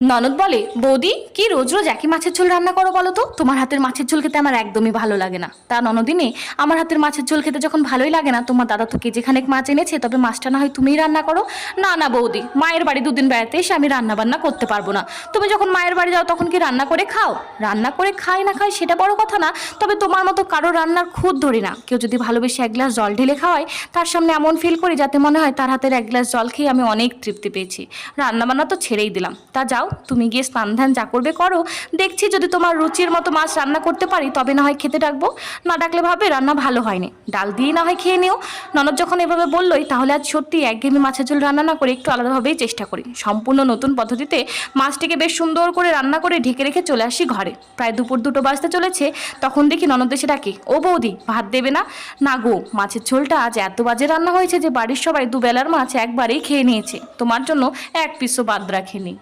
ননদ বলে, বৌদি কি রোজ রোজ একই মাছের ঝোল রান্না করো বলো তো? তোমার হাতের মাছের ঝোল খেতে আমার একদমই ভালো লাগে না। তা ননদিনী, আমার হাতের মাছের ঝোল খেতে যখন ভালোই লাগে না, তোমার দাদা তো কেজিখানেক মাছ এনেছে, তবে মাছটা না হয় তুমিই রান্না করো। না না বৌদি, মায়ের বাড়ি দুদিন বেড়াতে এসে আমি রান্না বান্না করতে পারবো না। তুমি যখন মায়ের বাড়ি যাও তখন কি রান্না করে খাও? রান্না করে খাই না খাই সেটা বড় কথা না, তবে তোমার মতো কারো রান্নার খুঁত ধরি না। কেউ যদি ভালোবেসে এক গ্লাস জল ঢেলে খাওয়ায়, তার সামনে এমন ফিল করি যাতে মনে হয় তার হাতের এক গ্লাস জল খেয়ে আমি অনেক তৃপ্তি পেয়েছি। রান্না বান্না তো ছেড়েই দিলাম। তা যাও, তুমি গিয়ে স্নান ধ্যান যা করবে করো। দেখছি যদি তোমার রুচির মতো মাছ রান্না করতে পারি তবে না হয় খেতে ডাকবো, না ডাকলে ভাবে রান্না ভালো হয়নি, ডাল দিয়ে না হয় খেয়ে নিও। ননদ যখন এভাবে বললোই, তাহলে আজ সত্যি একঘেয়েমি মাছের ঝোল রান্না না করে একটু আলাদাভাবেই চেষ্টা করি। সম্পূর্ণ নতুন পদ্ধতিতে মাছটিকে বেশ সুন্দর করে রান্না করে ঢেকে রেখে চলে আসি ঘরে। প্রায় দুপুর 2টো বাজতে চলেছে, তখন দেখি ননদ এসে ডাকে, ও বৌদি ভাত দেবে না? না গো, মাছের ঝোলটা আজ এত বাজে রান্না হয়েছে যে বাড়ির সবাই দুবেলার মাছ একবারেই খেয়ে নিয়েছে, তোমার জন্য এক পিসও বাদ রাখেনি।